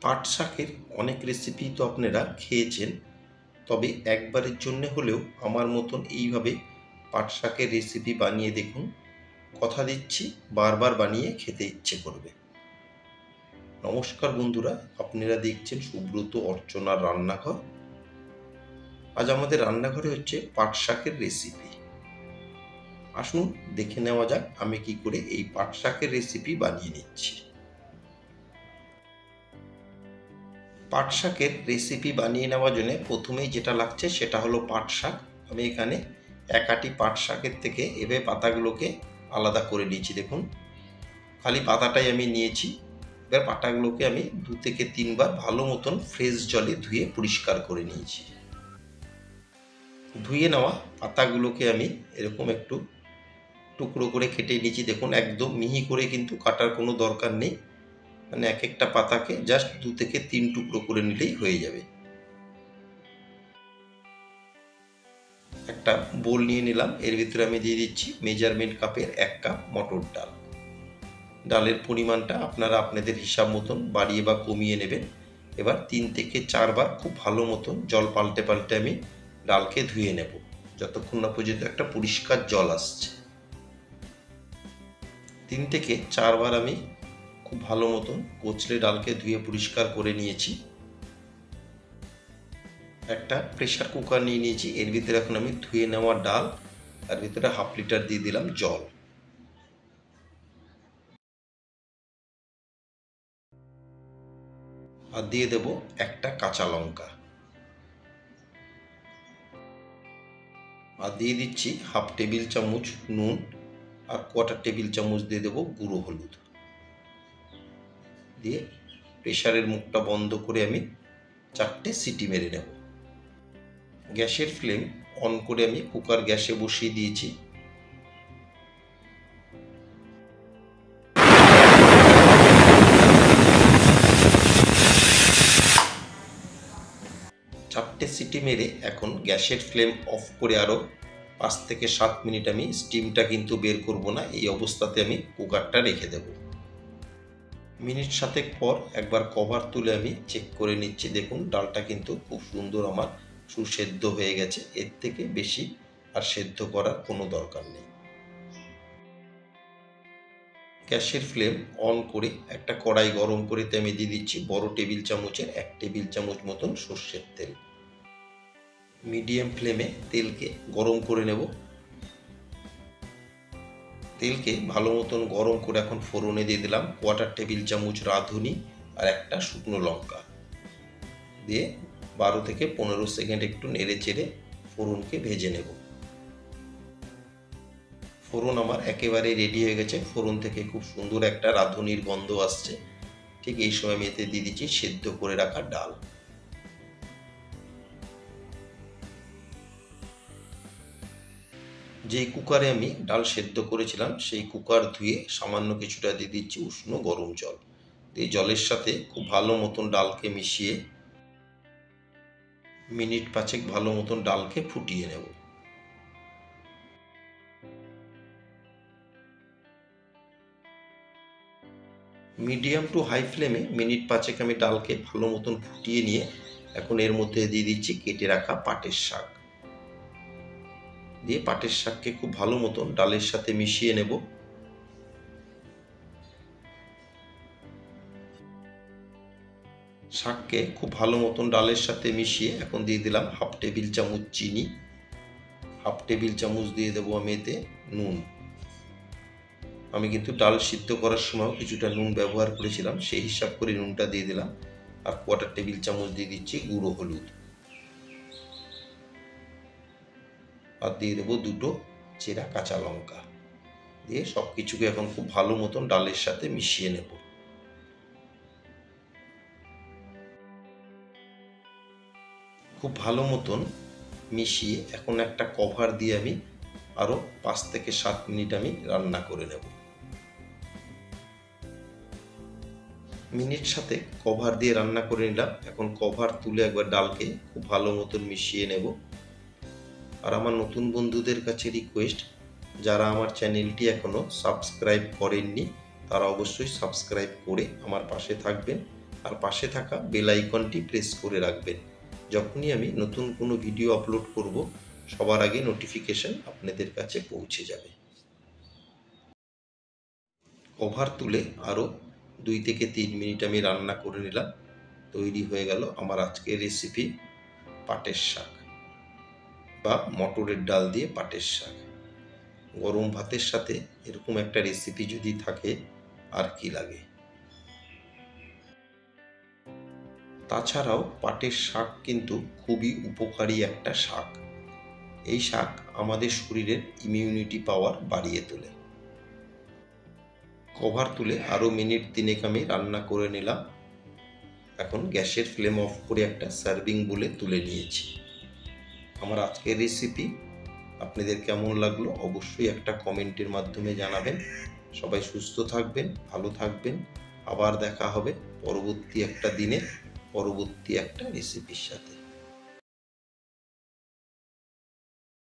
পাট শাকের অনেক রেসিপি তো আপনারা খেয়েছেন, তবে একবারের জন্য হলেও আমার মতন এইভাবে পাট শাকের রেসিপি বানিয়ে দেখুন। কথা দিচ্ছি, বারবার বানিয়ে খেতে ইচ্ছে করবে। নমস্কার বন্ধুরা, আপনারা দেখছেন সুব্রত অর্চনার রান্নাঘর। আজ আমাদের রান্নাঘরে হচ্ছে পাট শাকের রেসিপি। আসুন দেখে নেওয়া যাক আমি কি করে এই পাট শাকের রেসিপি বানিয়ে নিচ্ছি। পাট শাকের রেসিপি বানিয়ে নেওয়ার জন্য প্রথমেই যেটা লাগছে সেটা হলো পাট শাক। আমি এখানে এক আটি পাট শাকের থেকে এভাবে পাতাগুলোকে আলাদা করে নিয়েছি। দেখুন, খালি পাতাটাই আমি নিয়েছি। এবার পাতাগুলোকে আমি 2 থেকে 3 বার ভালো মতন ফ্রেশ জলে ধুয়ে পরিষ্কার করে নিয়েছি। ধুয়ে নেওয়া পাতাগুলোকে আমি এরকম একটু টুকরো করে কেটে নিয়েছি। দেখুন, একদম মিহি করে কিন্তু কাটার কোনো দরকার নেই, মানে এক একটা পাতাকে জাস্ট 2 থেকে 3 টুকরো করে নিলেই হয়ে যাবে। একটা বোল নিয়ে নিলাম, এর ভিতরে আমি দিয়ে দিচ্ছি মেজারমেন্ট কাপের 1 কাপ মটর ডাল। ডালের পরিমাণটা আপনারা আপনাদের হিসাব মতন বাড়িয়ে বা কমিয়ে নেবেন। এবার 3 থেকে 4 বার খুব ভালো মতন জল পাল্টে পাল্টে আমি ডালকে ধুয়ে নেব, যতক্ষণ না পর্যন্ত একটা পরিষ্কার জল আসছে। 3 থেকে 4 বার আমি খুব ভালো মতন কচলে ডালকে ধুয়ে পরিষ্কার করে নিয়েছি। একটা প্রেসার কুকার নিয়ে নিয়েছি, এর ভিতরে এখন আমি ধুয়ে নেওয়া ডাল, তার ভিতরে 1/2 লিটার দিয়ে দিলাম জল। আর দিয়ে দেব একটা কাঁচা লঙ্কা। আর দিয়ে দিচ্ছি 1/2 টেবিল চামচ নুন, আর 1/4 টেবিল চামচ দিয়ে দেবো গুঁড়ো হলুদ। দিয়ে প্রেসারের মুখটা বন্ধ করে আমি 4টে সিটি মেরে নেব। গ্যাসের ফ্লেম অন করে আমি কুকার গ্যাসে বসিয়ে দিয়েছি। চারটে সিটি মেরে এখন গ্যাসের ফ্লেম অফ করে আরও 5 থেকে 7 মিনিট আমি স্টিমটা কিন্তু বের করব না, এই অবস্থাতে আমি কুকারটা রেখে দেব। মিনিট 7 পর একবার কভার তুলে আমি চেক করে নিচ্ছি। দেখুন, ডালটা কিন্তু খুব সুন্দর আমার সুসেদ্ধ হয়ে গেছে। এর থেকে বেশি আর সেদ্ধ করার কোনো দরকার নেই। গ্যাসের ফ্লেম অন করে একটা কড়াই গরম করে আমি দিয়ে দিচ্ছি বড় টেবিল চামচের 1 টেবিল চামচ মতন সর্ষের তেল। মিডিয়াম ফ্লেমে তেলকে গরম করে নেব। তেলকে ভালো মতন গরম করে এখন ফোড়নে দিয়ে দিলাম 1/4 টেবিল চামচ রাঁধুনি আর একটা শুকনো লঙ্কা দিয়ে 12 থেকে 15 সেকেন্ড একটু নেড়ে চেড়ে ফোড়নকে ভেজে নেব। ফোড়ন আমার একেবারে রেডি হয়ে গেছে। ফোড়ন থেকে খুব সুন্দর একটা রাঁধুনির গন্ধ আসছে। ঠিক এই সময় আমি এতে দিয়ে দিচ্ছি সেদ্ধ করে রাখা ডাল। যেই কুকারে আমি ডাল সেদ্ধ করেছিলাম সেই কুকার ধুয়ে সামান্য কিছুটা দিয়ে দিচ্ছি উষ্ণ গরম জল। দিয়ে জলের সাথে খুব ভালো মতন ডালকে মিশিয়ে মিনিট 5 ভালো মতন ডালকে ফুটিয়ে নেব। মিডিয়াম টু হাই ফ্লেমে মিনিট 5 আমি ডালকে ভালো মতন ফুটিয়ে নিয়ে এখন এর মধ্যে দিয়ে দিচ্ছি কেটে রাখা পাটের শাক। দিয়ে পাটের শাককে খুব ভালো মতন ডালের সাথে মিশিয়ে নেব। শাককে খুব ভালো মতন ডালের সাথে মিশিয়ে এখন দিয়ে দিলাম 1/2 টেবিল চামচ চিনি, 1/2 টেবিল চামচ দিয়ে দেবো আমি এতে নুন। আমি কিন্তু ডাল সিদ্ধ করার সময় কিছুটা নুন ব্যবহার করেছিলাম, সেই হিসাব করে নুনটা দিয়ে দিলাম। আর 1/4 টেবিল চামচ দিয়ে দিচ্ছি গুঁড়ো হলুদ। আর দিয়ে দেবো 2টো চেরা কাঁচা লঙ্কা। দিয়ে সব কিছুকে এখন খুব ভালো মতন ডালের সাথে মিশিয়ে নেব। খুব ভালো মতন মিশিয়ে এখন একটা কভার দিয়ে আমি আরও 5 থেকে 7 মিনিট আমি রান্না করে নেব। মিনিট 7 কভার দিয়ে রান্না করে নিলাম। এখন কভার তুলে একবার ডালকে খুব ভালো মতন মিশিয়ে নেব। আর আমার নতুন বন্ধুদের কাছে রিকোয়েস্ট, যারা আমার চ্যানেলটি এখনও সাবস্ক্রাইব করেননি তারা অবশ্যই সাবস্ক্রাইব করে আমার পাশে থাকবেন। আর পাশে থাকা বেল আইকনটি প্রেস করে রাখবেন। যখনই আমি নতুন কোনো ভিডিও আপলোড করব সবার আগে নোটিফিকেশন আপনাদের কাছে পৌঁছে যাবে। কভার তুলে আরও 2 থেকে 3 মিনিট আমি রান্না করে নিলাম। তৈরি হয়ে গেল আমার আজকের রেসিপি পাটের শাক বা মটরের ডাল দিয়ে পাটের শাক। গরম ভাতের সাথে এরকম একটা রেসিপি যদি থাকে আর কি লাগে। তাছাড়াও পাটের শাক কিন্তু খুবই উপকারী একটা শাক। এই শাক আমাদের শরীরের ইমিউনিটি পাওয়ার বাড়িয়ে তোলে। কভার তুলে আরও মিনিট 3 আমি রান্না করে নিলাম। এখন গ্যাসের ফ্লেম অফ করে একটা সার্ভিং বলে তুলে নিয়েছি। আমার আজকের রেসিপি আপনাদের কেমন লাগলো অবশ্যই একটা কমেন্টের মাধ্যমে জানাবেন। সবাই সুস্থ থাকবেন, ভালো থাকবেন। আবার দেখা হবে পরবর্তী একটা দিনে পরবর্তী একটা রেসিপির সাথে।